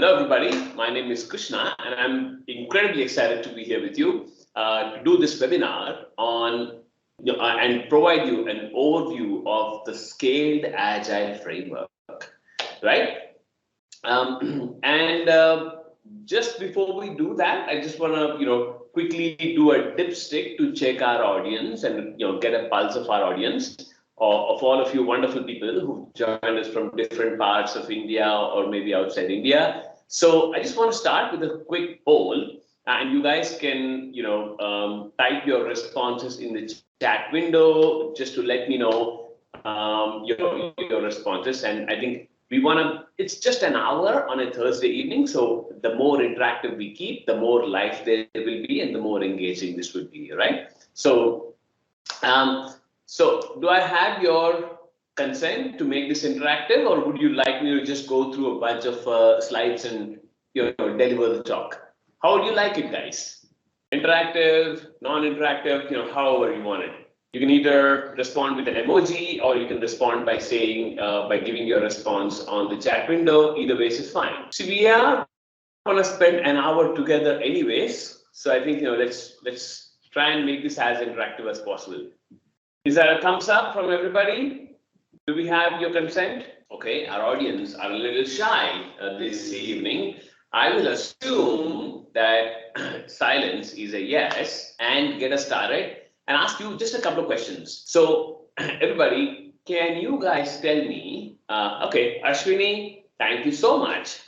Hello, everybody. My name is Krishna, and I'm incredibly excited to be here with you to do this webinar on and provide you an overview of the scaled agile framework, right? Just before we do that, I just want to quickly do a dipstick to check our audience and get a pulse of our audience, of all of you wonderful people who joined us from different parts of India or maybe outside India. So I just want to start with a quick poll, and you guys can type your responses in the chat window just to let me know your responses. And I think it's just an hour on a Thursday evening, so the more interactive we keep, the more life there will be and the more engaging this will be, right? So do I have your consent to make this interactive, or would you like me to just go through a bunch of slides and deliver the talk? How would you like it, guys? Interactive, non-interactive, however you want it. You can either respond with an emoji, or you can respond by saying, by giving your response on the chat window. Either way is fine. So we are going to spend an hour together anyways. So I think, let's try and make this as interactive as possible. Is that a thumbs up from everybody? Do we have your consent? Okay, our audience are a little shy this evening. I will assume that silence is a yes and get us started and ask you just a couple of questions. So everybody, can you guys tell me, okay, Ashwini, thank you so much,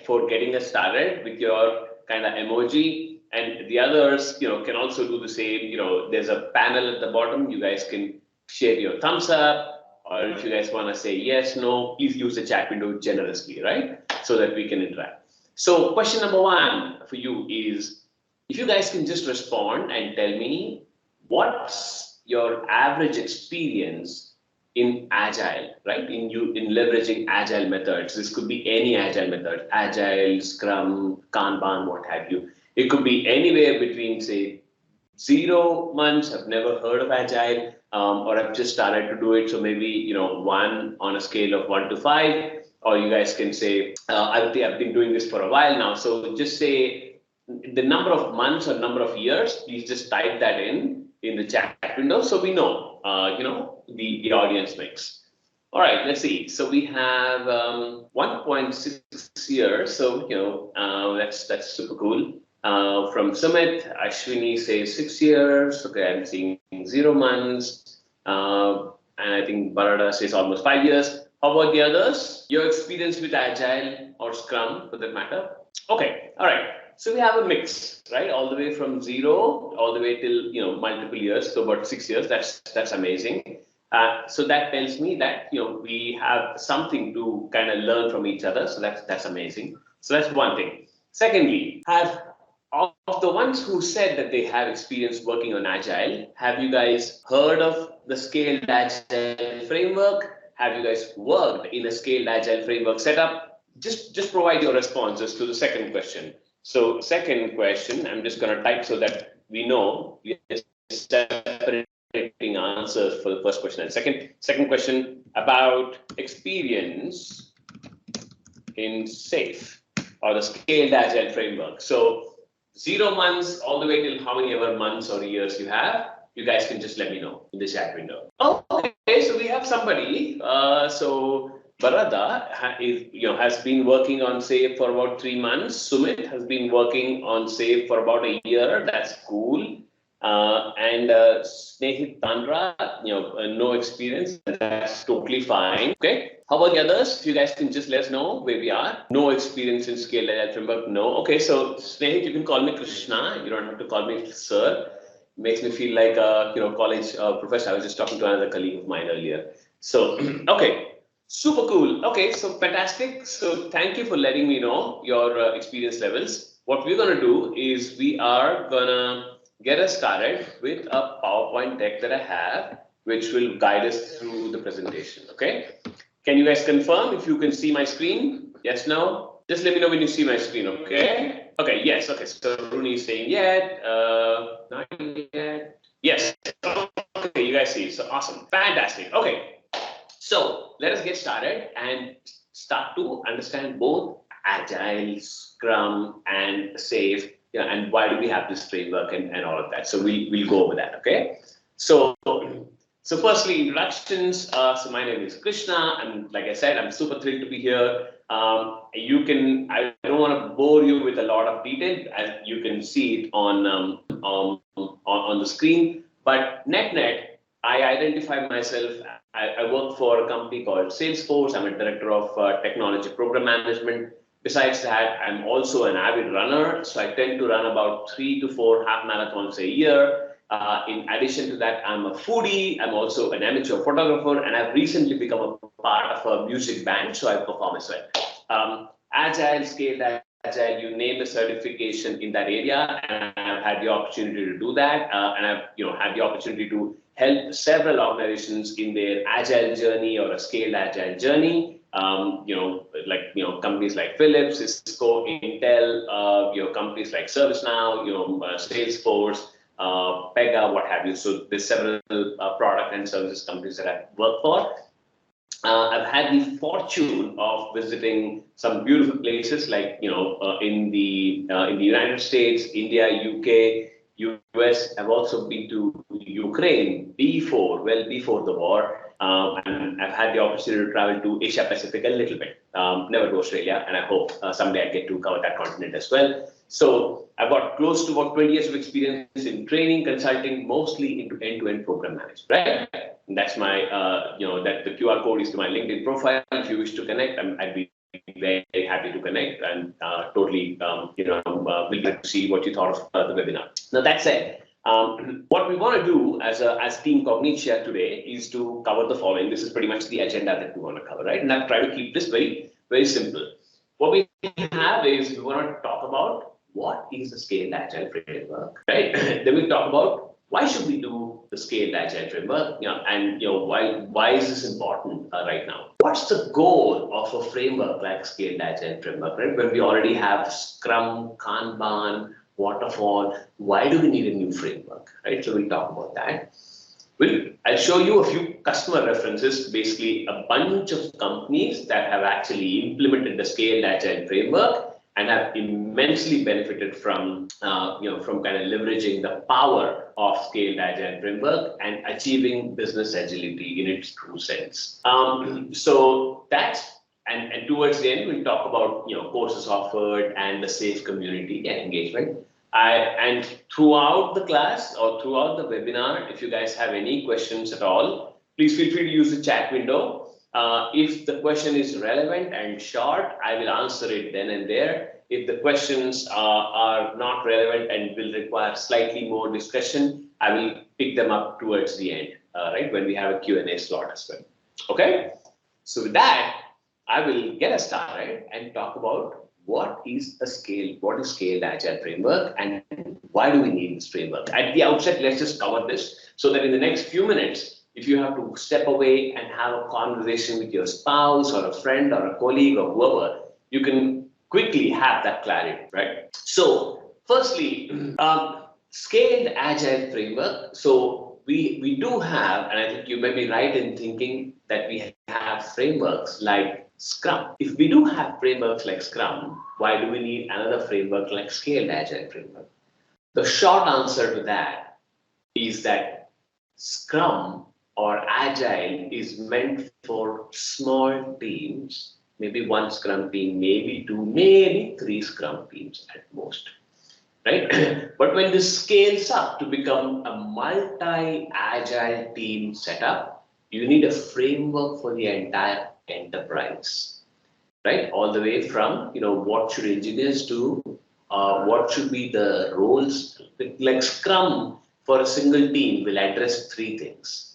for getting us started with your kind of emoji. And the others, can also do the same. There's a panel at the bottom. You guys can share your thumbs up, or if you guys want to say yes, no, please use the chat window generously, right? So that we can interact. So question number one for you is, if you guys can just respond and tell me what's your average experience in Agile, right? In leveraging Agile methods. This could be any Agile method, Agile, Scrum, Kanban, what have you. It could be anywhere between, say, 0 months, I've never heard of Agile, or I've just started to do it. So maybe, 1 on a scale of 1 to 5, or you guys can say, I've been doing this for a while now. So just say the number of months or number of years, please just type that in the chat window so we know, the audience mix. All right, let's see. So we have 1.6 years. So, that's super cool. From Sumit, Ashwini says 6 years. Okay, I'm seeing 0 months. And I think Barada says almost 5 years. How about the others? Your experience with Agile or Scrum, for that matter? Okay, all right. So we have a mix, right? All the way from 0, all the way till multiple years. So about 6 years. That's amazing. So that tells me that we have something to kind of learn from each other. So that's amazing. So that's one thing. Secondly, of the ones who said that they have experience working on Agile, have you guys heard of the scaled Agile framework? Have you guys worked in a scaled Agile framework setup? Just provide your responses to the second question. So second question, I'm just going to type so that we know we are separating answers for the first question and second question about experience in SAFe or the scaled Agile framework. So 0 months all the way till how many ever months or years you have, you guys can just let me know in the chat window. Oh, okay, so we have somebody. So Barada has been working on SAFe for about 3 months. Sumit has been working on SAFe for about a year. That's cool. And Snehit Tandra, no experience. That's totally fine. Okay. How about the others? If you guys can just let us know where we are. No experience in scaled Agile framework. No. Okay. So Snehit, you can call me Krishna. You don't have to call me sir. Makes me feel like a college professor. I was just talking to another colleague of mine earlier. So okay, super cool. Okay, so fantastic. So thank you for letting me know your experience levels. What we're gonna do is we are gonna get us started with a PowerPoint deck that I have, which will guide us through the presentation. Okay, can you guys confirm if you can see my screen? Yes, no? Just let me know when you see my screen. Okay. Okay, yes, okay, so Rooney is saying yet, not yet, yes, okay, you guys see, so awesome, fantastic, okay, so let us get started and start to understand both Agile, Scrum, and Safe, and why do we have this framework and all of that. So we'll go over that, okay? So firstly, introductions. So my name is Krishna, and like I said, I'm super thrilled to be here. I don't want to bore you with a lot of detail, as you can see it on the screen. But net, I identify myself. I work for a company called Salesforce. I'm a director of technology program management. Besides that, I'm also an avid runner. So I tend to run about 3 to 4 half marathons a year. In addition to that, I'm a foodie. I'm also an amateur photographer, and I've recently become a part of a music band, so I perform as well. Agile, Scaled Agile, you name the certification in that area, and I've had the opportunity to do that, and I've had the opportunity to help several organizations in their Agile journey or a Scaled Agile journey. Companies like Philips, Cisco, Intel, companies like ServiceNow, Salesforce, Pega, what have you. So there's several product and services companies that I've worked for. I've had the fortune of visiting some beautiful places like in the United States, India, UK, US. I've also been to Ukraine before the war. And I've had the opportunity to travel to Asia Pacific a little bit, never to Australia, and I hope someday I get to cover that continent as well. So I've got close to about 20 years of experience in training, consulting, mostly into end-to-end program management, right? And that's my, that the QR code is to my LinkedIn profile. If you wish to connect, I'd be very happy to connect and totally, we'll get to see what you thought of the webinar. Now that said, what we want to do as Team Cognixia today is to cover the following. This is pretty much the agenda that we want to cover, right? And I've tried to keep this very, very simple. What we have is we want to talk about what is the Scaled Agile framework, right? Then we talk about why should we do the Scaled Agile framework, and why is this important right now? What's the goal of a framework like Scaled Agile framework, right? When we already have Scrum, Kanban, Waterfall, why do we need a new framework, right? So we'll talk about that. I'll show you a few customer references, basically a bunch of companies that have actually implemented the Scaled Agile framework and have immensely benefited from kind of leveraging the power of Scaled Agile framework and achieving business agility in its true sense. So that's, and towards the end, we'll talk about courses offered and the safe community and engagement. And throughout the class or throughout the webinar, if you guys have any questions at all, please feel free to use the chat window. If the question is relevant and short, I will answer it then and there. If the questions are not relevant and will require slightly more discussion, I will pick them up towards the end, right, when we have a Q&A slot as well. Okay, so with that, I will get us started and talk about what is Scaled Agile framework and why do we need this framework. At the outset, let's just cover this so that in the next few minutes, if you have to step away and have a conversation with your spouse or a friend or a colleague or whoever, you can quickly have that clarity, right? So firstly, Scaled Agile framework. So we do have, and I think you may be right in thinking that we have frameworks like Scrum. If we do have frameworks like Scrum, why do we need another framework like Scaled Agile framework? The short answer to that is that Scrum or Agile is meant for small teams, maybe one Scrum team, maybe two, maybe three Scrum teams at most, right? But when this scales up to become a multi-Agile team setup, you need a framework for the entire enterprise, right? All the way from, what should engineers do? What should be the roles? Like Scrum for a single team will address three things.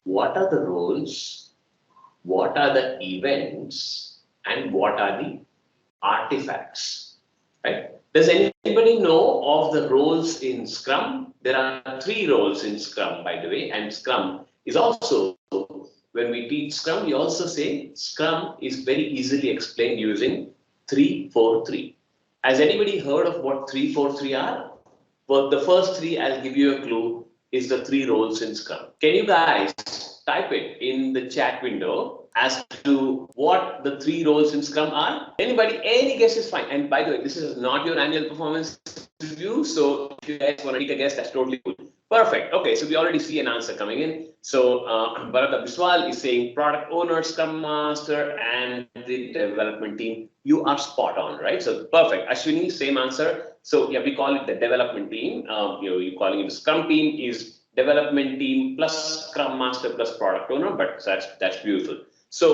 What are the roles, what are the events, and what are the artifacts, right? Does anybody know of the roles in Scrum? There are 3 roles in Scrum, by the way, and Scrum is also, when we teach Scrum, we also say Scrum is very easily explained using 3-4-3. Has anybody heard of what 3-4-3 are? Well, the first 3, I'll give you a clue, is the 3 roles in Scrum. Can you guys type it in the chat window as to what the three roles in Scrum are? Anybody, any guess is fine. And by the way, this is not your annual performance review, so if you guys want to take a guess, that's totally cool. Perfect. Okay, so we already see an answer coming in. So Bharat Biswal is saying product owner, Scrum Master, and the development team. You are spot on, right? So perfect. Ashwini, same answer. So yeah, we call it the development team. You're calling it the Scrum team is development team plus Scrum Master plus product owner, but that's beautiful. So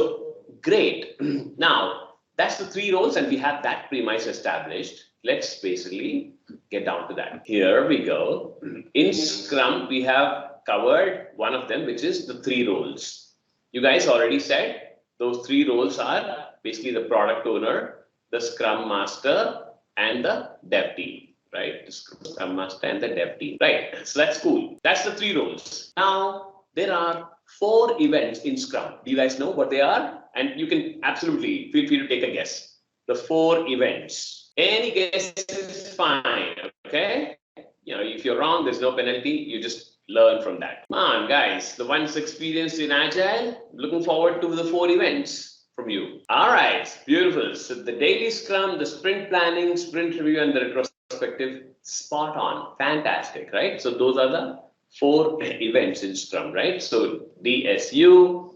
great. Now that's the three roles, and we have that premise established. Let's basically get down to that. Here we go. In Scrum, we have covered one of them, which is the three roles. You guys already said those three roles are basically the product owner, the Scrum Master, and the dev team, right? The Scrum Master and the dev team, right? So that's cool. That's the three roles. Now, there are 4 events in Scrum. Do you guys know what they are? And you can absolutely feel free to take a guess. The 4 events. Any guess is fine, okay? If you're wrong, there's no penalty. You just learn from that. Come on, guys. The ones experienced in Agile, looking forward to the 4 events from you. All right, beautiful. So the daily Scrum, the sprint planning, sprint review, and the retrospective, spot on. Fantastic, right? So those are the 4 events in Scrum, right? So DSU,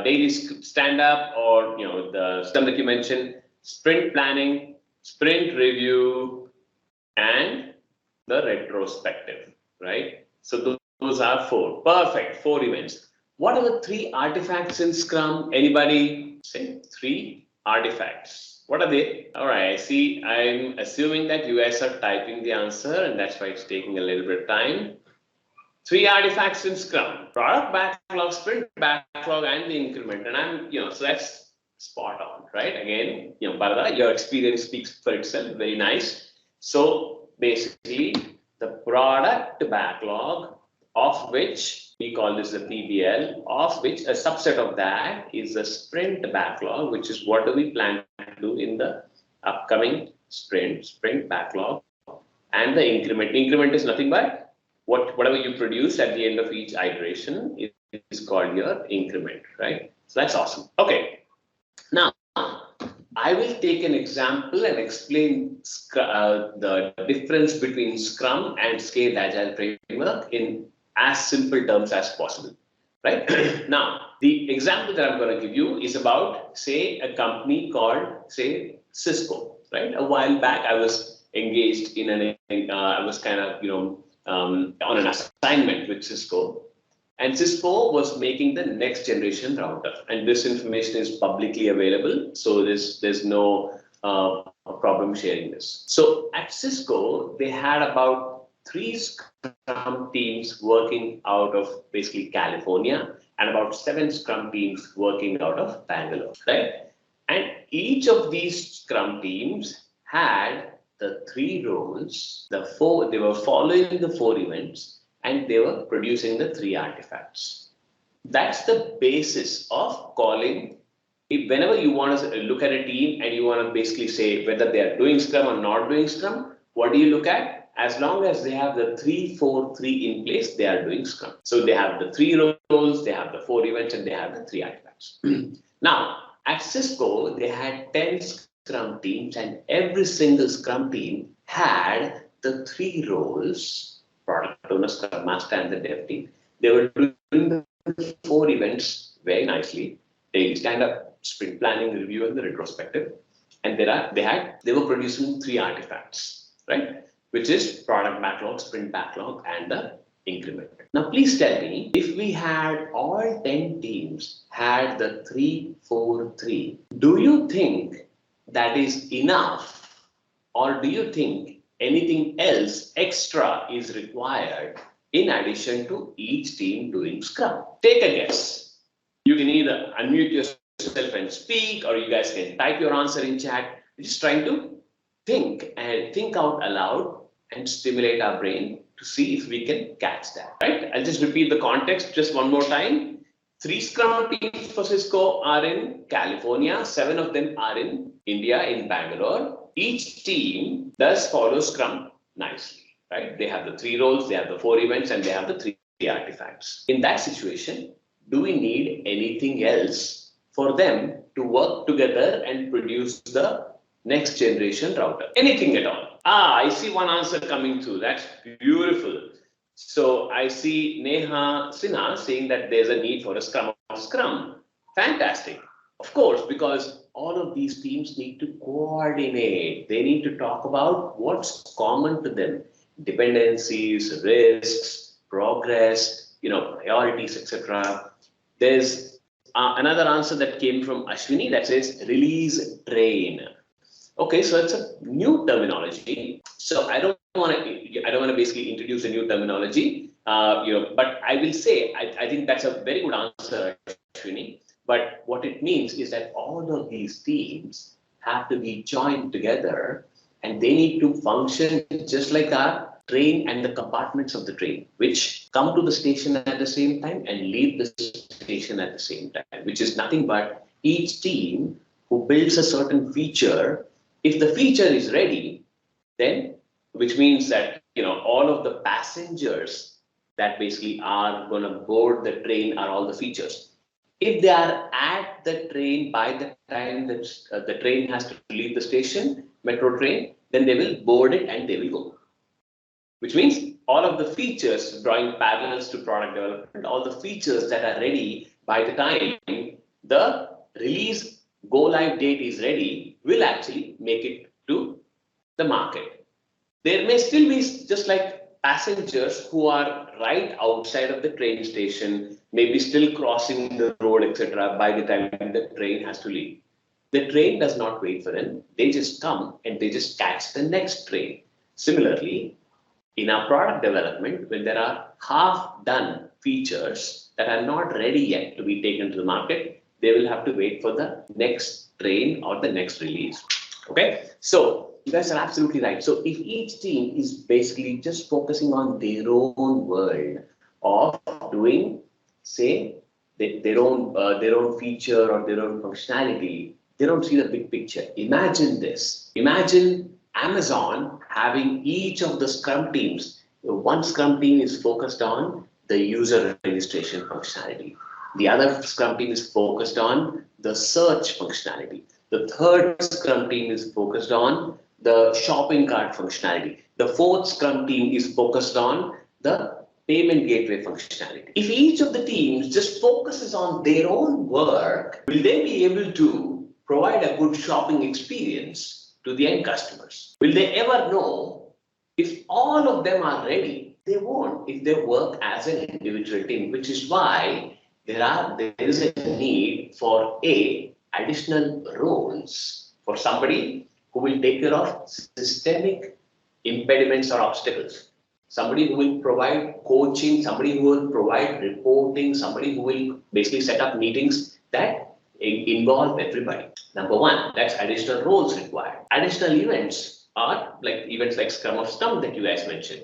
daily stand-up, or the Scrum that you mentioned, sprint planning, sprint review, and the retrospective, right? So those are 4. Perfect, 4 events. What are the 3 artifacts in Scrum? Anybody say 3 artifacts? What are they? All right, I see. I'm assuming that you guys are typing the answer, and that's why it's taking a little bit of time. 3 artifacts in Scrum: product backlog, sprint backlog, and the increment. And so that's spot on, right? Again, Bharata, your experience speaks for itself. Very nice. So basically, the product backlog, of which we call this the PBL, of which a subset of that is the sprint backlog, which is what do we plan to do in the upcoming sprint backlog, and the increment. Increment is nothing but whatever you produce at the end of each iteration is called your increment, right? So that's awesome. Okay. Now, I will take an example and explain the difference between Scrum and Scaled Agile Framework in as simple terms as possible, right? Now, the example that I'm going to give you is about, say, a company called, say, Cisco, right? A while back, I was engaged in I was kind of, on an assignment with Cisco. And Cisco was making the next generation router, and this information is publicly available, so there's no problem sharing this. So at Cisco, they had about 3 Scrum teams working out of basically California, and about 7 Scrum teams working out of Bangalore, right? And each of these Scrum teams had the 3 roles. They were following the 4 events, and they were producing the 3 artifacts. That's the basis of calling. Whenever you want to look at a team and you want to basically say whether they are doing Scrum or not doing Scrum, what do you look at? As long as they have the 3-4-3 in place, they are doing Scrum. So they have the 3 roles, they have the 4 events, and they have the 3 artifacts. Now, at Cisco, they had 10 Scrum teams, and every single Scrum team had the 3 roles: product owner, Scrum Master, and the dev team. They were doing the 4 events very nicely: daily stand-up, sprint planning, review, and the retrospective. And they were producing 3 artifacts, right? Which is product backlog, sprint backlog, and the increment. Now, please tell me, if we had all 10 teams had the 3-4-3, do you think that is enough, or do you think anything else extra is required in addition to each team doing Scrum? Take a guess. You can either unmute yourself and speak, or you guys can type your answer in chat. We're just trying to think out aloud and stimulate our brain to see if we can catch that, right? I'll just repeat the context just one more time. 3 Scrum teams for Cisco are in California. 7 of them are in India, in Bangalore. Each team does follow Scrum nicely, right? They have the 3 roles, they have the 4 events, and they have the 3 artifacts. In that situation, do we need anything else for them to work together and produce the next generation router. Anything at all. I see one answer coming through. That's beautiful. So I see Neha Sinha saying that there's a need for a Scrum of Scrum. Fantastic. Of course, because all of these teams need to coordinate. They need to talk about what's common to them. Dependencies, risks, progress, priorities, etc. There's another answer that came from Ashwini that says release train. Okay, so it's a new terminology. So I don't want to basically introduce a new terminology, but I will say I think that's a very good answer, Ashwini. But what it means is that all of these teams have to be joined together, and they need to function just like our train and the compartments of the train, which come to the station at the same time and leave the station at the same time, which is nothing but each team who builds a certain feature. If the feature is ready, then which means that all of the passengers that basically are going to board the train are all the features. If they are at the train by the time that the train has to leave the station, metro train, then they will board it and they will go. Which means all of the features, drawing parallels to product development, all the features that are ready by the time the release go live date is ready will actually make it to the market. There may still be just like passengers who are right outside of the train station, maybe still crossing the road, etc. by the time the train has to leave. The train does not wait for them. They just come and they just catch the next train. Similarly, in our product development, when there are half-done features that are not ready yet to be taken to the market, they will have to wait for the next train or the next release. Okay, so you guys are absolutely right. So if each team is basically just focusing on their own world of doing, say, their own feature or their own functionality, they don't see the big picture. Imagine this. Imagine Amazon having each of the Scrum teams. One Scrum team is focused on the user registration functionality. The other Scrum team is focused on the search functionality. The third Scrum team is focused on the shopping cart functionality. The fourth Scrum team is focused on the payment gateway functionality. If each of the teams just focuses on their own work, will they be able to provide a good shopping experience to the end customers? Will they ever know if all of them are ready? They won't if they work as an individual team, which is why there is a need for additional roles for somebody who will take care of systemic impediments or obstacles, somebody who will provide coaching, somebody who will provide reporting, somebody who will basically set up meetings that involve everybody. Number one, that's additional roles required. Additional events are like events like Scrum of Scrum that you guys mentioned.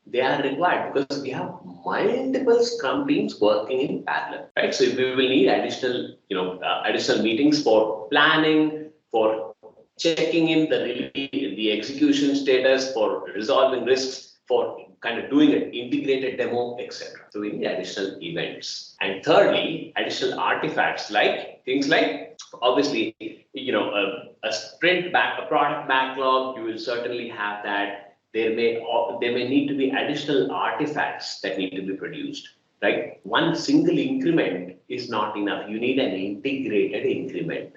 They are required because we have multiple Scrum teams working in parallel, right? So we will need additional meetings for planning, for checking in the execution status, for resolving risks, for kind of doing an integrated demo, etc. So we need additional events. And thirdly, additional artifacts like things like obviously, a sprint a product backlog. You will certainly have that. There may need to be additional artifacts that need to be produced. Right? One single increment is not enough. You need an integrated increment,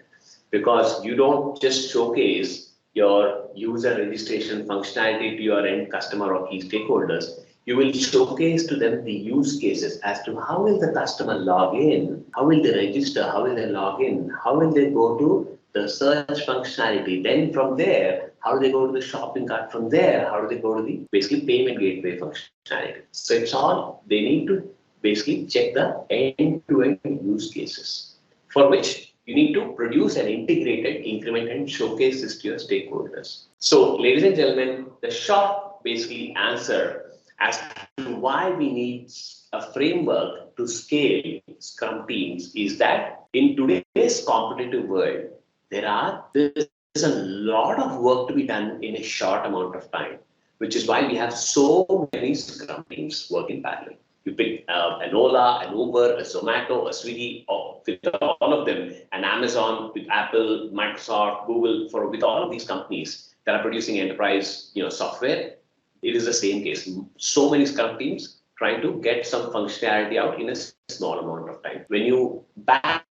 because you don't just showcase your user registration functionality to your end customer or key stakeholders. You will showcase to them the use cases as to how will the customer log in, how will they register, how will they log in, how will they go to the search functionality. Then from there, how do they go to the shopping cart? From there, how do they go to the basically payment gateway functionality? So it's all, they need to basically check the end-to-end use cases, for which you need to produce an integrated increment and showcase this to your stakeholders. So, ladies and gentlemen, the short basically answer as to why we need a framework to scale Scrum teams is that in today's competitive world, there's a lot of work to be done in a short amount of time, which is why we have so many Scrum teams working parallel. You pick an Ola, an Uber, a Zomato, a Swiggy, or with all of them, and Amazon, with Apple, Microsoft, Google, with all of these companies that are producing enterprise, software, it is the same case. So many Scrum teams trying to get some functionality out in a small amount of time. When you back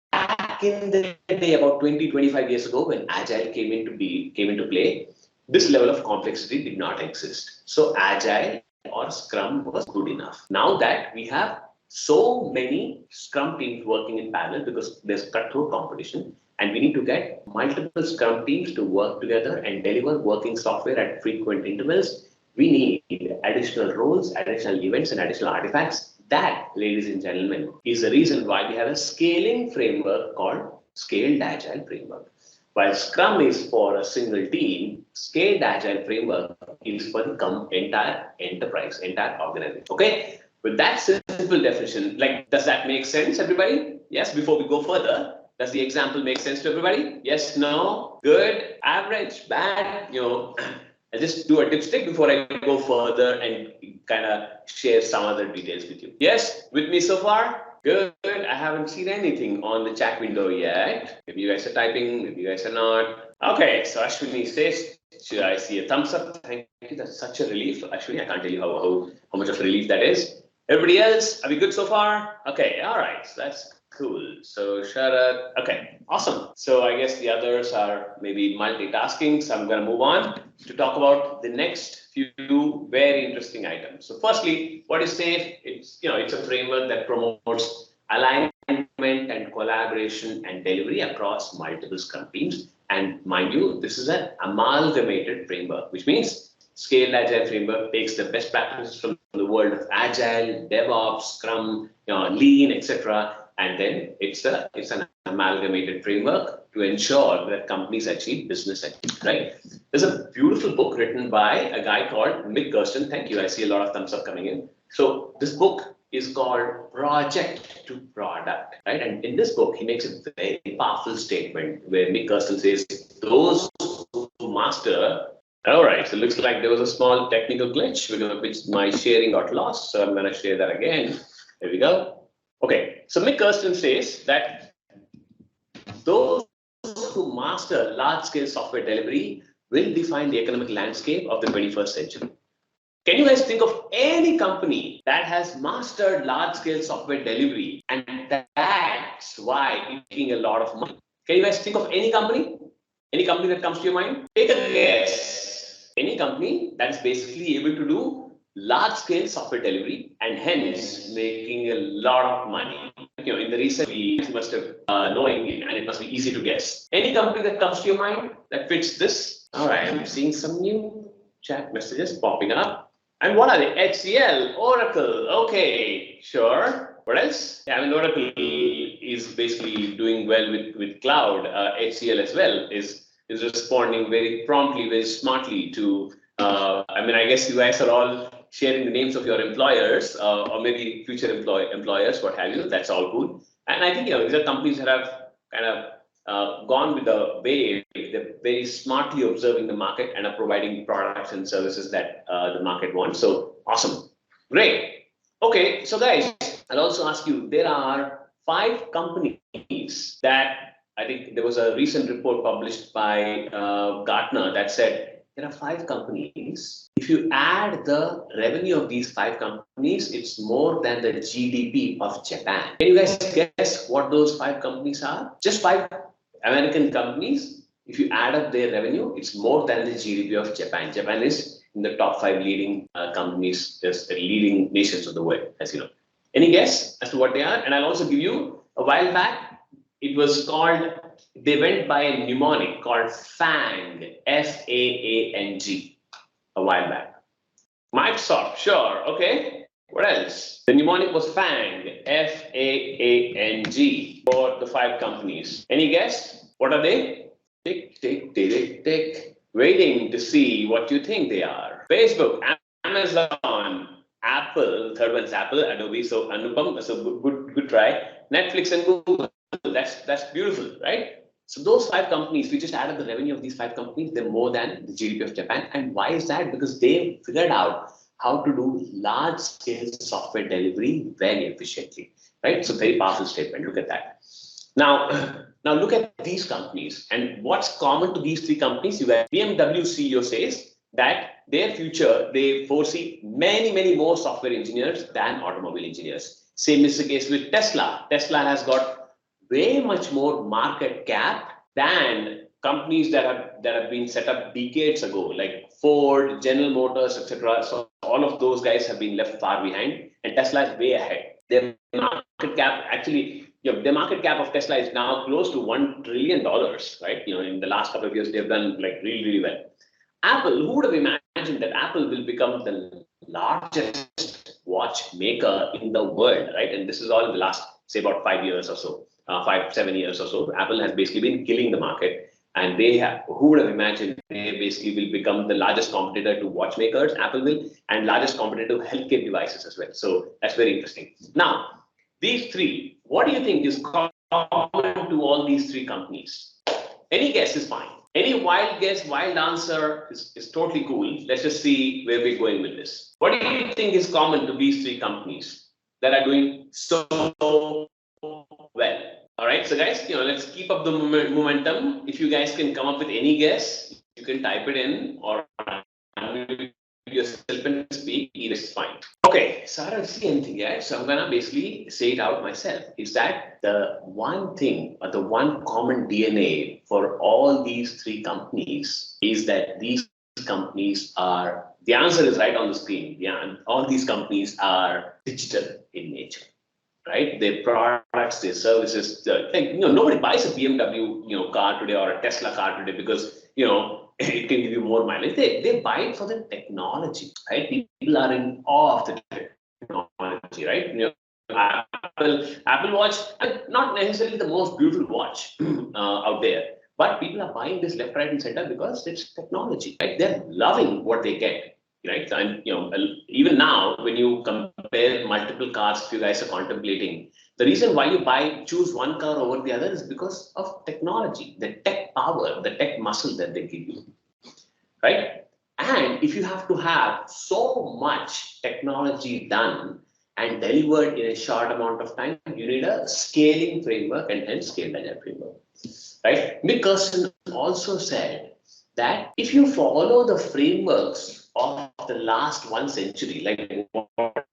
in the day, about 20, 25 years ago, when Agile came into play, this level of complexity did not exist. So Agile or Scrum was good enough. Now that we have so many Scrum teams working in parallel because there's cutthroat competition, and we need to get multiple Scrum teams to work together and deliver working software at frequent intervals, we need additional roles, additional events, and additional artifacts. That, ladies and gentlemen, is the reason why we have a scaling framework called Scaled Agile Framework. While Scrum is for a single team, Scaled Agile Framework is for the entire enterprise, entire organization. Okay? With that simple definition, does that make sense, everybody? Yes, before we go further, does the example make sense to everybody? Yes, no, good, average, bad, I'll just do a dipstick before I go further and kind of share some other details with you. Yes, with me so far? Good. I haven't seen anything on the chat window yet. Maybe you guys are typing, maybe you guys are not. Okay, so Ashwini says, should I see a thumbs up? Thank you. That's such a relief. Ashwini, I can't tell you how much of a relief that is. Everybody else, are we good so far? Okay, all right. So that's cool. So Sharad, okay, awesome. So I guess the others are maybe multitasking. So I'm going to move on to talk about the next few very interesting items. So firstly, what is SAFe? It's a framework that promotes alignment and collaboration and delivery across multiple Scrum teams. And mind you, this is an amalgamated framework, which means Scaled Agile Framework takes the best practices from the world of Agile, DevOps, Scrum, Lean, etc. And then it's an amalgamated framework to ensure that companies achieve business achievement, right? There's a beautiful book written by a guy called Mick Gersten. Thank you. I see a lot of thumbs up coming in. So this book is called Project to Product, right? And in this book, he makes a very powerful statement where Mick Gersten says, those who master. All right, so it looks like there was a small technical glitch which my sharing got lost. So I'm going to share that again. There we go. Okay, so Mick Gersten says that those who master large-scale software delivery will define the economic landscape of the 21st century. Can you guys think of any company that has mastered large-scale software delivery and that's why it's making a lot of money? Can you guys think of any company? Any company that comes to your mind? Take a guess. Any company that is basically able to do large-scale software delivery and hence making a lot of money. In the recent weeks, you must have knowing it, and it must be easy to guess. Any company that comes to your mind that fits this? All right, I'm seeing some new chat messages popping up. And what are they? HCL, Oracle. Okay, sure. What else? Yeah, Oracle is basically doing well with cloud. HCL as well is responding very promptly, very smartly to. I guess you guys are all sharing the names of your employers or maybe future employers, what have you. That's all cool. And I think these are companies that have kind of gone with the wave. They're very smartly observing the market and are providing products and services that the market wants. So awesome, great. Okay, so guys, I'll also ask you. There are 5 companies that I think there was a recent report published by Gartner that said there are 5 companies. If you add the revenue of these 5 companies, it's more than the GDP of Japan. Can you guys guess what those 5 companies are? Just 5 American companies. If you add up their revenue, it's more than the GDP of Japan. Japan is in the top 5 leading companies, just leading nations of the world, as you know. Any guess as to what they are? And I'll also give you a while back. It was called, they went by a mnemonic called FANG, F-A-A-N-G, a while back. Microsoft, sure, okay. What else? The mnemonic was FANG, F-A-A-N-G, for the 5 companies. Any guess? What are they? Tick, tick, tick, tick, tick. Waiting to see what you think they are. Facebook, Amazon, Apple, third one's Apple, Adobe, so Anupam, so good try. Netflix and Google. That's beautiful, right? So those 5 companies, we just added the revenue of these 5 companies, they're more than the GDP of Japan. And why is that? Because they figured out how to do large-scale software delivery very efficiently, right? So very powerful statement. Look at that. Now, now look at these companies and what's common to these three companies. You have BMW CEO says that their future, they foresee many more software engineers than automobile engineers. Same is the case with Tesla. Tesla has got way much more market cap than companies that have been set up decades ago, like Ford, General Motors, etc. So all of those guys have been left far behind, and Tesla is way ahead. Their market cap actually, the market cap of Tesla is now close to $1 trillion, right? In the last couple of years, they've done like really well. Apple, who would have imagined that Apple will become the largest watch maker in the world, right? And this is all in the last, say, about 5 years or so, 5, 7 years or so. Apple has basically been killing the market. And who would have imagined they basically will become the largest competitor to watchmakers, Apple will, and largest competitor to healthcare devices as well. So that's very interesting. Now, these three, what do you think is common to all these three companies? Any guess is fine. Any wild guess, wild answer is totally cool. Let's just see where we're going with this. What do you think is common to these three companies that are doing so well? All right, so guys, let's keep up the momentum. If you guys can come up with any guess, you can type it in or unmute yourself and speak. Either is fine. Okay, so I don't see anything yet, so I'm gonna basically say it out myself. Is that the one thing or the one common DNA for all these three companies is that these companies are, the answer is right on the screen. Yeah, all these companies are digital in nature. Right, their products, their services. Nobody buys a BMW, car today or a Tesla car today because it can give you more mileage. They buy it for the technology, right? People are in awe of the technology, right? Apple Watch, not necessarily the most beautiful watch out there, but people are buying this left, right, and center because it's technology, right? They're loving what they get. Right, and even now, when you compare multiple cars, if you guys are contemplating, the reason why you choose one car over the other is because of technology, the tech power, the tech muscle that they give you, right? And if you have to have so much technology done and delivered in a short amount of time, you need a scaling framework and hence scaled agile framework, right? Nickerson also said that if you follow the frameworks of the last 1 century, like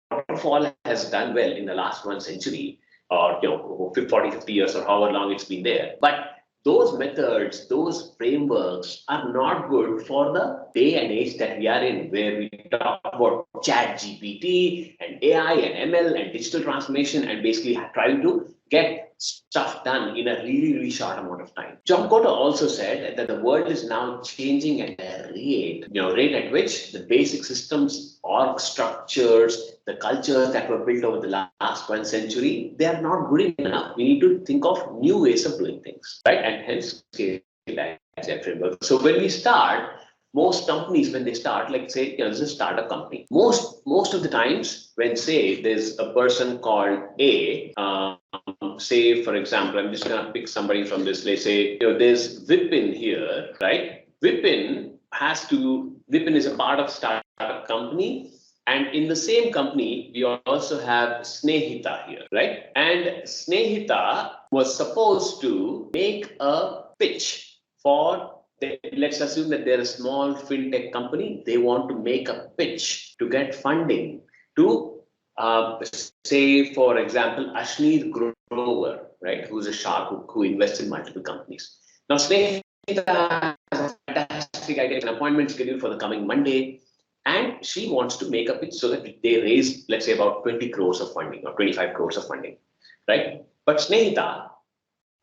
waterfall has done well in the last 1 century, or 40, 50 years, or however long it's been there. But those methods, those frameworks are not good for the day and age that we are in, where we talk about chat GPT and AI and ML and digital transformation and basically trying to get stuff done in a really short amount of time. John Cotter also said that the world is now changing at a rate at which the basic systems, org structures, the cultures that were built over the last 1 century, they are not good enough. We need to think of new ways of doing things, right? And hence scale agile framework. So when we start, most companies, when they start, like say, this is a startup company. Most of the times, when say there's a person called A, say for example, I'm just gonna pick somebody from this. Let's say there's Vipin here, right? Vipin is a part of startup company. And in the same company, we also have Snehita here, right? And Snehita was supposed to make a pitch for, let's assume that they're a small fintech company. They want to make a pitch to get funding to, say, for example, Ashneer Grover, right? Who's a shark who invests in multiple companies. Now, Snehita has a fantastic idea, an appointment scheduled for the coming Monday. And she wants to make a pitch so that they raise, let's say, about 20 crores of funding or 25 crores of funding, right? But Snehita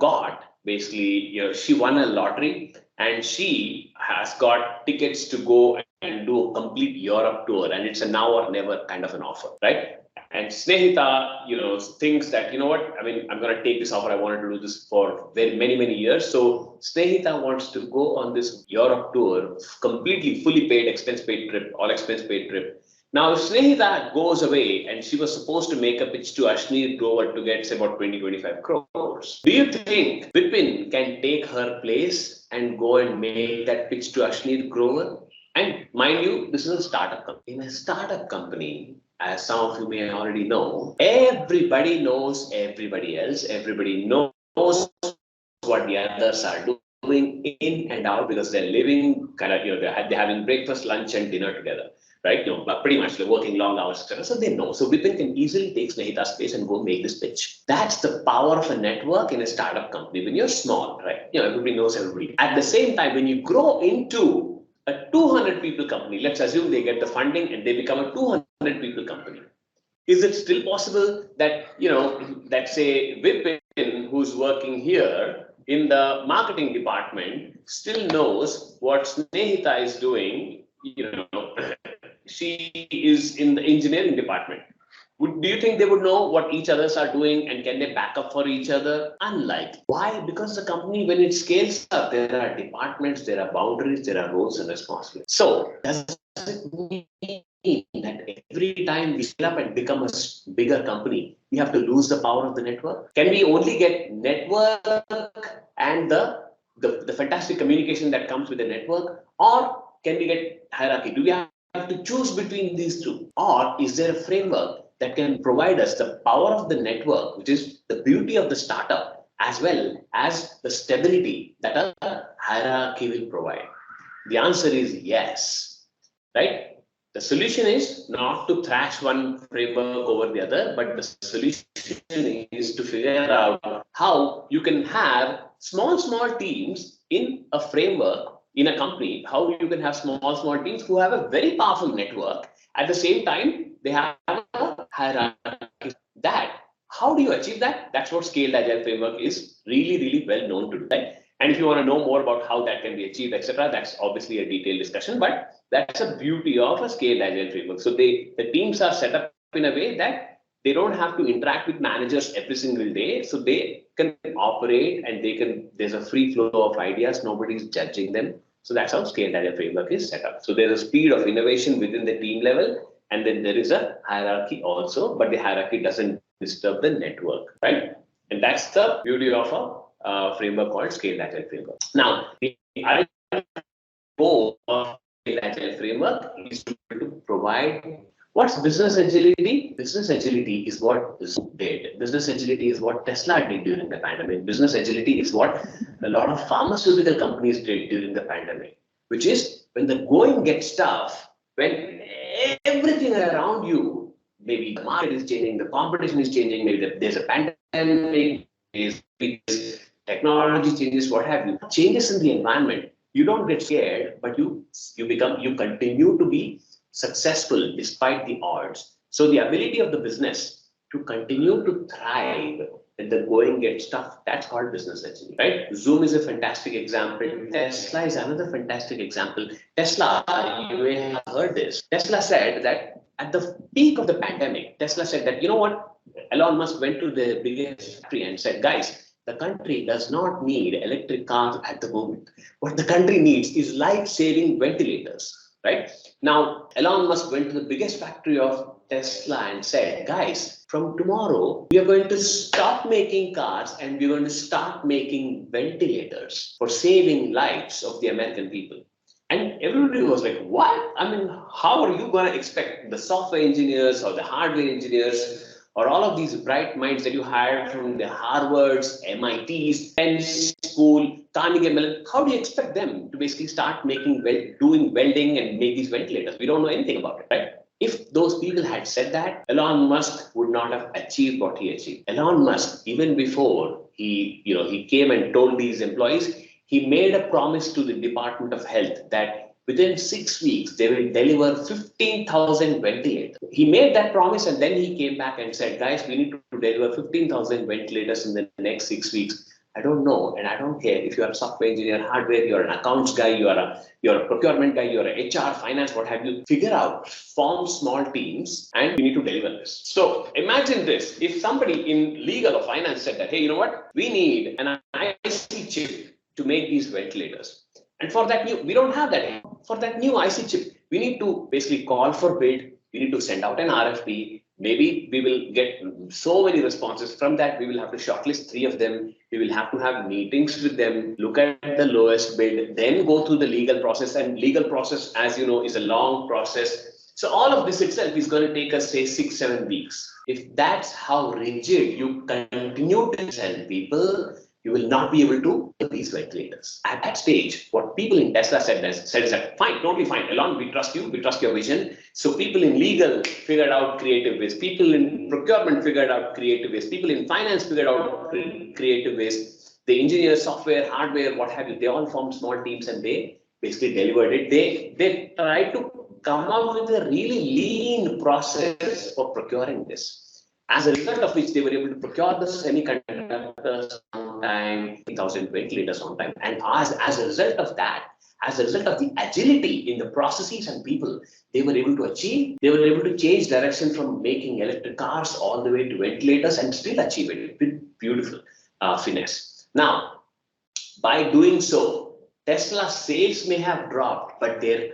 got basically, she won a lottery and she has got tickets to go and do a complete Europe tour. And it's a now or never kind of an offer, right? And Snehita, thinks that, what, I mean, I'm going to take this offer. I wanted to do this for many years. So Snehita wants to go on this Europe tour, completely fully paid, all expense paid trip. Now, if Snehita goes away and she was supposed to make a pitch to Ashneer Grover to get, say, about 20-25 crores, do you think Vipin can take her place and go and make that pitch to Ashneer Grover? And mind you, this is a startup company. In a startup company, as some of you may already know, everybody knows everybody else. Everybody knows others are doing in and out because they're living kind of, they're having breakfast, lunch, and dinner together, right? But pretty much they're working long hours, etc. So they know. So Vipin can easily take Snehita's space and go make this pitch. That's the power of a network in a startup company. When you're small, right? Everybody knows everybody. At the same time, when you grow into a 200 people company, let's assume they get the funding and they become a 200 people company. Is it still possible that, that say Vipin, who's working here in the marketing department, still knows what Snehita is doing? She is in the engineering department. Do you think they would know what each others are doing and can they back up for each other? Unlike. Why? Because the company, when it scales up, there are departments, there are boundaries, there are roles and responsibilities. So does it mean that every time we scale up and become a bigger company, we have to lose the power of the network? Can we only get network and the fantastic communication that comes with the network? Or can we get hierarchy? Do we have to choose between these two? Or is there a framework that can provide us the power of the network, which is the beauty of the startup, as well as the stability that a hierarchy will provide? The answer is yes, right? The solution is not to thrash one framework over the other, but the solution is to figure out how you can have small teams in a framework, in a company, how you can have small teams who have a very powerful network. At the same time, they have a hierarchy. How do you achieve that? That's what Scaled Agile Framework is really well known to do. Right? And if you want to know more about how that can be achieved, etc., that's obviously a detailed discussion, but that's a beauty of a Scaled Agile Framework. So the teams are set up in a way that they don't have to interact with managers every single day. So they can operate and there's a free flow of ideas. Nobody's judging them. So that's how Scaled Agile Framework is set up. So there's a speed of innovation within the team level. And then there is a hierarchy also, but the hierarchy doesn't disturb the network, right? And that's the beauty of a framework called Scaled Agile Framework. Now, the goal of Scaled Agile Framework is to provide. What's business agility? Business agility is what Zoom did. Business agility is what Tesla did during the pandemic. Business agility is what a lot of pharmaceutical companies did during the pandemic, which is when the going gets tough, when everything around you, maybe the market is changing, the competition is changing, maybe there's a pandemic, there's technology changes, what have you, changes in the environment. You don't get scared, but you continue to be successful despite the odds. So the ability of the business to continue to thrive when the going gets tough, that's called business agility, right? Zoom is a fantastic example. Tesla is another fantastic example. Tesla, you may have heard this. Tesla said that at the peak of the pandemic, Tesla said that, you know what? Elon Musk went to the biggest factory and said, guys, the country does not need electric cars at the moment. What the country needs is life-saving ventilators. Right? Now, Elon Musk went to the biggest factory of Tesla and said, guys, from tomorrow, we are going to stop making cars and we're going to start making ventilators for saving lives of the American people. And everybody was like, what? I mean, how are you going to expect the software engineers or the hardware engineers or all of these bright minds that you hired from the Harvards, MITs, Penn School, Carnegie Mellon, how do you expect them to basically start doing welding and make these ventilators? We don't know anything about it, right? If those people had said that, Elon Musk would not have achieved what he achieved. Elon Musk, even before he came and told these employees, he made a promise to the Department of Health that within 6 weeks, they will deliver 15,000 ventilators. He made that promise and then he came back and said, guys, we need to deliver 15,000 ventilators in the next 6 weeks. I don't know and I don't care if you're a software engineer, hardware, you're an accounts guy, you're a procurement guy, you're a HR, finance, what have you. Figure out, form small teams and you need to deliver this. So imagine this, if somebody in legal or finance said that, hey, you know what, we need an IC chip to make these ventilators. And for that we don't have that. For that new IC chip, we need to basically call for bid. We need to send out an RFP. Maybe we will get so many responses. From that, we will have to shortlist 3 of them. We will have to have meetings with them, look at the lowest bid, then go through the legal process. And legal process, as you know, is a long process. So all of this itself is going to take us, say, 6-7 weeks. If that's how rigid you continue to sell people, you will not be able to build these ventilators. At that stage, what people in Tesla said is that fine, totally fine. Elon, we trust you, we trust your vision. So people in legal figured out creative ways, people in procurement figured out creative ways, people in finance figured out creative ways. The engineers, software, hardware, what have you, they all formed small teams and they basically delivered it. They tried to come up with a really lean process for procuring this. As a result of which they were able to procure the semiconductors on time, 1,000 ventilators on time. And as a result of that, as a result of the agility in the processes and people, they were able to change direction from making electric cars all the way to ventilators and still achieve it with beautiful finesse. Now, by doing so, Tesla's sales may have dropped, but their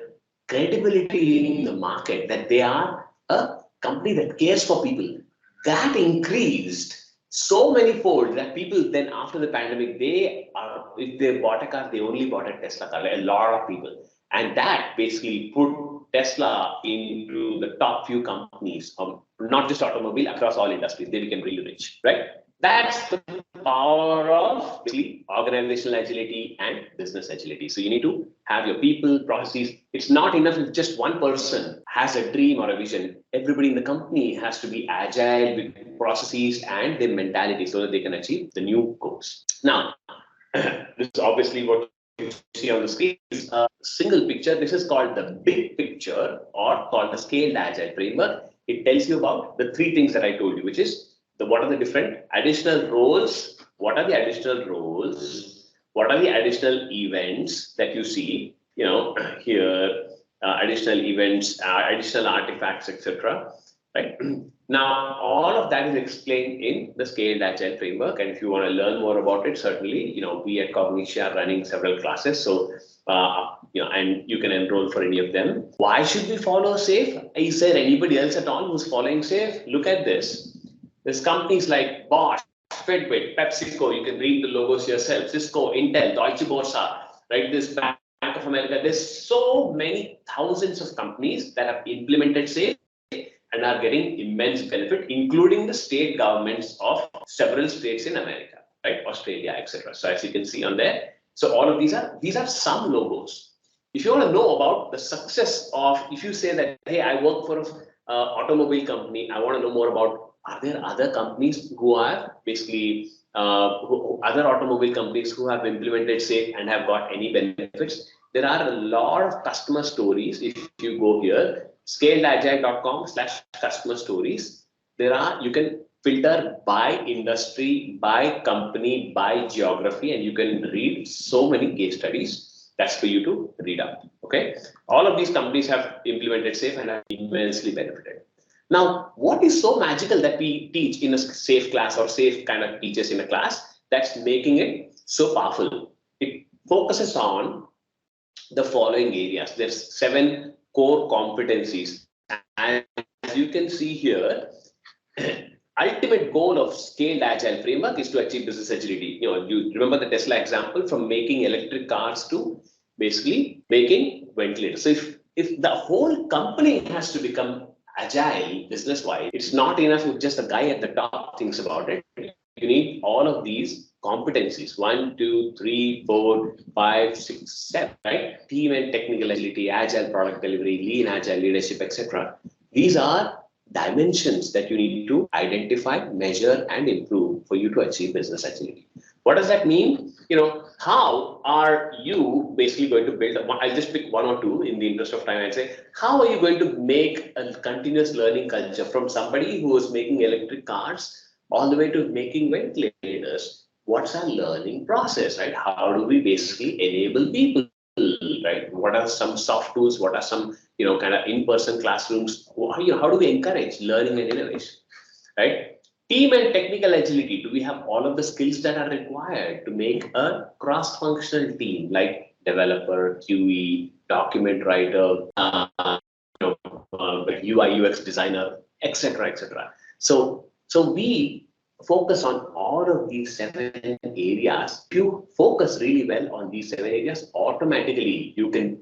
credibility in the market that they are a company that cares for people, that increased so many fold that people then after the pandemic, if they bought a car, they only bought a Tesla car, a lot of people. And that basically put Tesla into the top few companies, not just automobile, across all industries. They became really rich, right? That's the power of basically organizational agility and business agility. So you need to have your people, processes. It's not enough if just one person has a dream or a vision. Everybody in the company has to be agile with processes and their mentality so that they can achieve the new goals. Now, this is obviously what you see on the screen is a single picture. This is called the big picture or called the scaled agile framework. It tells you about the three things that I told you, which is what are the different additional roles? What are the additional roles? What are the additional events that you see? Here, additional events, additional artifacts, etc. Right now, all of that is explained in the Scaled Agile framework. And if you want to learn more about it, certainly, we at Cognixia are running several classes. So, and you can enroll for any of them. Why should we follow SAFe? Is there anybody else at all who's following SAFe? Look at this. There's companies like Bosch, Fitbit, PepsiCo. You can read the logos yourself. Cisco, Intel, Deutsche Börse, right? This Bank of America. There's so many thousands of companies that have implemented SAFe and are getting immense benefit, including the state governments of several states in America, right? Australia, etc. So as you can see on there, so all of these are some logos. If you want to know about the success of, if you say that, hey, I work for an automobile company, I want to know more about, are there other companies who are basically, other automobile companies who have implemented SAFe and have got any benefits? There are a lot of customer stories. If you go here, scaledagile.com/customer stories, you can filter by industry, by company, by geography, and you can read so many case studies. That's for you to read up. Okay, all of these companies have implemented SAFe and have immensely benefited. Now, what is so magical that we teach in a SAFe class or SAFe kind of teaches in a class that's making it so powerful? It focuses on the following areas. There's 7 core competencies. And as you can see here, ultimate goal of Scaled Agile framework is to achieve business agility. You remember the Tesla example, from making electric cars to basically making ventilators. So if the whole company has to become agile business-wise, it's not enough if just a guy at the top thinks about it. You need all of these competencies: 1, 2, 3, 4, 5, 6, 7, right? Team and technical agility, agile product delivery, lean agile leadership, etc. These are dimensions that you need to identify, measure, and improve for you to achieve business agility. What does that mean? How are you basically going to build? I'll just pick 1 or 2 in the interest of time and say, how are you going to make a continuous learning culture from somebody who is making electric cars all the way to making ventilators? What's our learning process, right? How do we basically enable people, right? What are some soft tools? What are some, kind of in-person classrooms? How do we encourage learning and innovation, right? Team and technical agility. Do we have all of the skills that are required to make a cross-functional team, like developer, QE, document writer, UI, UX designer, etc., etc. So we focus on all of these 7 areas. If you focus really well on these 7 areas, automatically you can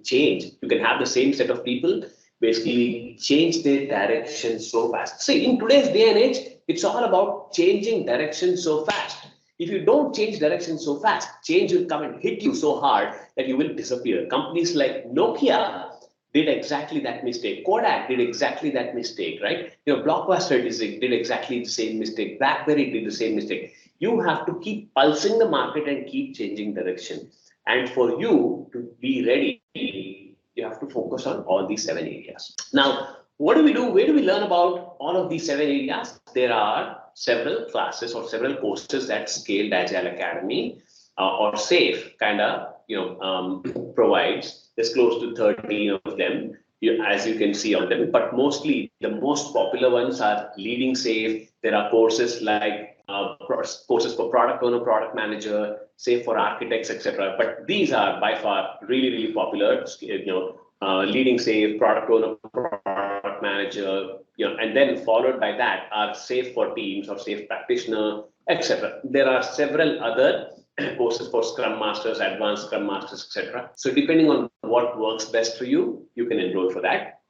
have the same set of people basically change their direction so fast. See, in today's day and age, it's all about changing direction so fast. If you don't change direction so fast, change will come and hit you so hard that you will disappear. Companies like Nokia did exactly that mistake. Kodak did exactly that mistake, right? Blockbuster did exactly the same mistake. BlackBerry did the same mistake. You have to keep pulsing the market and keep changing direction. And for you to be ready, you have to focus on all these 7 areas. Now, what do we do? Where do we learn about all of these 7 areas? There are several classes or several courses that Scaled Agile Academy or SAFE kind of provides. There's close to 13 of them, as you can see on them. But mostly the most popular ones are Leading SAFE. There are courses like courses for product owner, product manager, SAFE for architects, etc. But these are by far really, really popular. Leading SAFE, product owner, product manager, and then followed by that are SAFE for teams or SAFE practitioner, etc. There are several other courses for Scrum Masters, Advanced Scrum Masters, etc. So depending on what works best for you, you can enroll for that.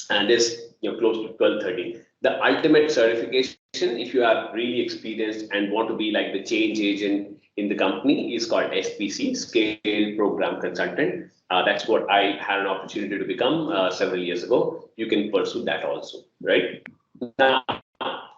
And there's close to 12, 13. The ultimate certification, if you are really experienced and want to be like the change agent in the company, is called SPC, Scale Program Consultant. That's what I had an opportunity to become several years ago. You can pursue that also, right? Now,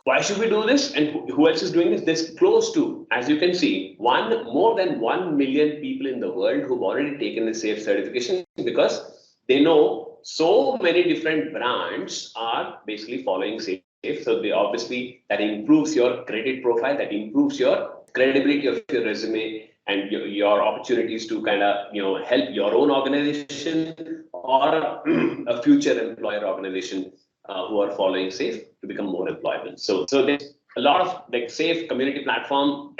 why should we do this? And who else is doing this? There's close to, as you can see, more than 1 million people in the world who've already taken the SAFE certification because they know so many different brands are basically following SAFE. So they obviously, that improves your credit profile, that improves your credibility of your resume and your opportunities to kind of help your own organization or a future employer organization who are following SAFE to become more employable. So there's a lot of like SAFE community platform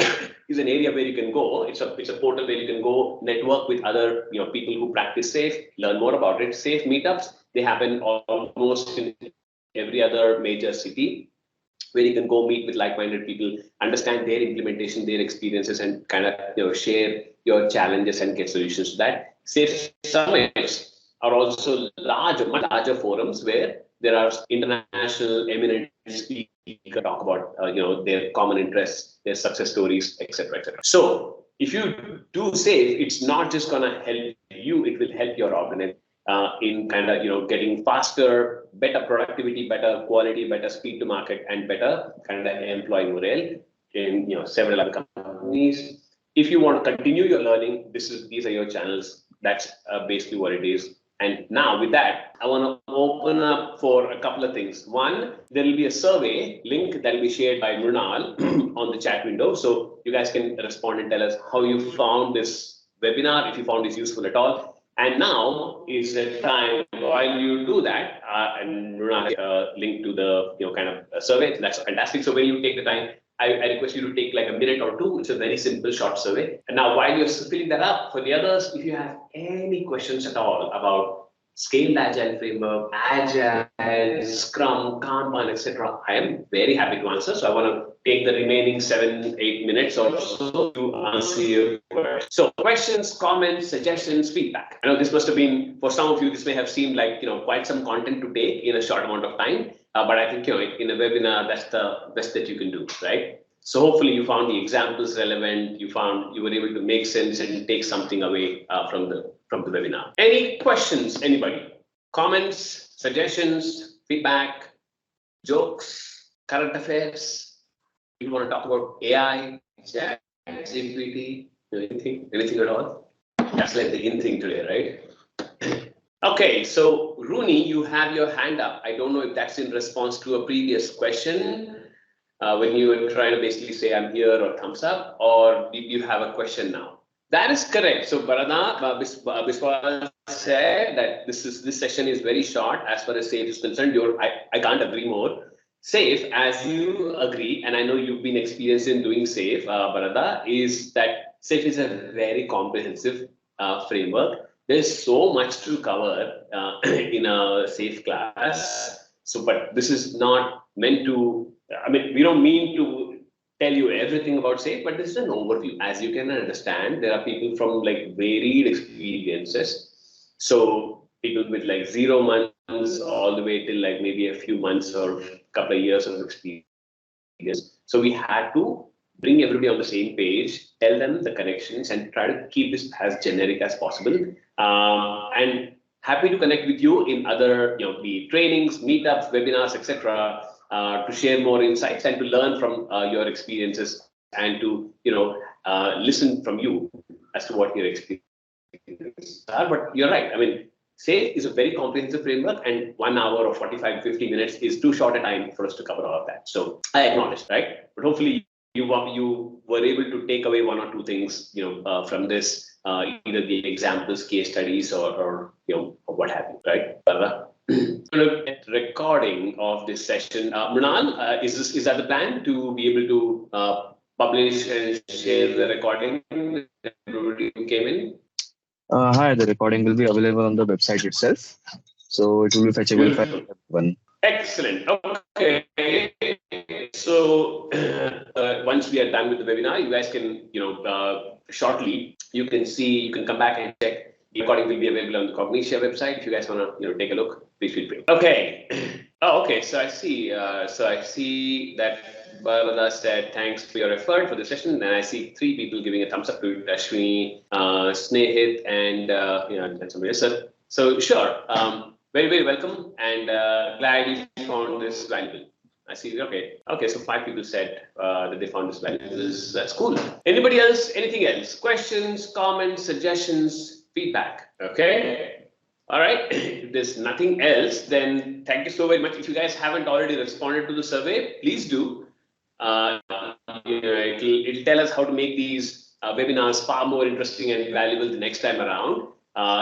is an area where you can go. It's a portal where you can go network with other people who practice SAFE, learn more about it. SAFE meetups, they happen almost in every other major city, where you can go meet with like-minded people, understand their implementation, their experiences, and kind of share your challenges and get solutions to that. SAFE summits are also much larger forums where there are international eminent speakers talk about their common interests, their success stories, etc., etc. So if you do SAFE, it's not just going to help you; it will help your organization in kind of getting faster, better productivity, better quality, better speed to market, and better kind of employee morale in several other companies. If you want to continue your learning, these are your channels. That's basically what it is. And now with that, I want to open up for a couple of things. One, there will be a survey link that will be shared by Mrunal on the chat window. So you guys can respond and tell us how you found this webinar, if you found this useful at all. And now is the time while you do that, and Mrunal link to the kind of survey. That's fantastic. So when you take the time, I request you to take like a minute or two. It's a very simple, short survey. And now, while you're filling that up, for the others, if you have any questions at all about Scaled Agile framework, Agile, Scrum, Kanban, etc., I am very happy to answer. So I want to take the remaining 7-8 minutes or so to answer your questions. So questions, comments, suggestions, feedback. I know this must have been, for some of you, this may have seemed like quite some content to take in a short amount of time. But I think in a webinar, that's the best that you can do, right? So hopefully you found the examples relevant. You were able to make sense and take something away from the webinar. Any questions, anybody? Comments, suggestions, feedback, jokes, current affairs? You want to talk about AI, ChatGPT, anything at all? That's like the in thing today, right? Okay, so Rooney, you have your hand up. I don't know if that's in response to a previous question when you were trying to basically say I'm here or thumbs up, or did you have a question now? That is correct. So Barada Biswal said that this session is very short as far as SAFE is concerned. I can't agree more. SAFE, as you agree, and I know you've been experienced in doing SAFE, Barada, is that SAFE is a very comprehensive framework. There's so much to cover in a SAFE class. So, but this is not meant to, we don't mean to tell you everything about SAFE, but this is an overview. As you can understand, there are people from like varied experiences. So people with like 0 months all the way till like maybe a few months or a couple of years of experience. So we had to bring everybody on the same page, tell them the connections, and try to keep this as generic as possible. And happy to connect with you in other, the trainings, meetups, webinars, etc., to share more insights and to learn from your experiences and to, listen from you as to what your experiences are. But you're right. I mean, SAFe is a very comprehensive framework, and 1 hour or 45, 50 minutes is too short a time for us to cover all of that. So I acknowledge, right? But hopefully you were able to take away one or two things, from this, either the examples, case studies, or what have you, right? Recording of this session. Mrinal, is that the plan to be able to publish and share the recording? Everybody who came in. Hi, the recording will be available on the website itself, so it will be fetchable for everyone. Excellent. Okay. So once we are done with the webinar, you guys can, shortly, you can come back and check. The recording will be available on the Cognixia website. If you guys want to, take a look, please feel free. Okay. Oh, okay. So I see. That Bharada said, thanks for your effort for the session. And I see 3 people giving a thumbs up to it, Ashwini, Snehit, and somebody else. So sure. Very, very welcome, and glad you found this valuable. I see. Okay. So 5 people said that they found this valuable. That's cool. Anybody else? Anything else? Questions, comments, suggestions, feedback? Okay. All right. If there's nothing else, then thank you so very much. If you guys haven't already responded to the survey, please do. It'll tell us how to make these webinars far more interesting and valuable the next time around.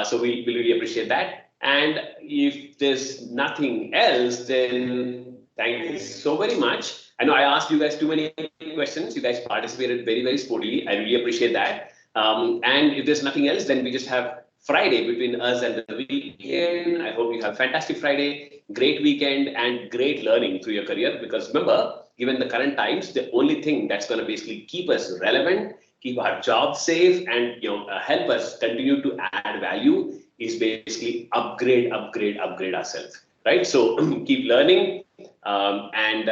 So we really appreciate that. And if there's nothing else, then thank you so very much. I know I asked you guys too many questions. You guys participated very, very sportily. I really appreciate that. And if there's nothing else, then we just have Friday between us and the weekend. I hope you have a fantastic Friday, great weekend, and great learning through your career. Because remember, given the current times, the only thing that's going to basically keep us relevant, keep our jobs safe, and help us continue to add value is basically upgrade ourselves, right? So keep learning, and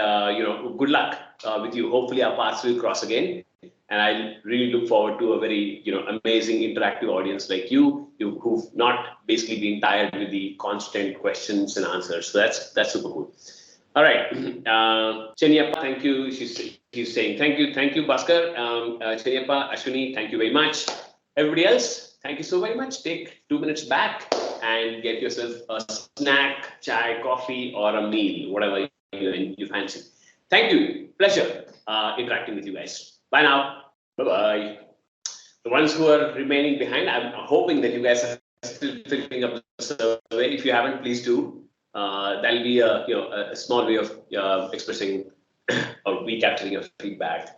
good luck with you. Hopefully our paths will cross again, and I really look forward to a very amazing interactive audience like you who've not basically been tired with the constant questions and answers. So that's super cool. All right, Chenyappa, thank you. She's saying thank you, Bhaskar. Chenyappa, Ashwini, thank you very much. Everybody else, thank you so very much. Take 2 minutes back and get yourself a snack, chai, coffee, or a meal, whatever you fancy. Thank you. Pleasure interacting with you guys. Bye now. Bye-bye. The ones who are remaining behind, I'm hoping that you guys are still filling up the survey. If you haven't, please do. That'll be a small way of expressing or recapturing your feedback.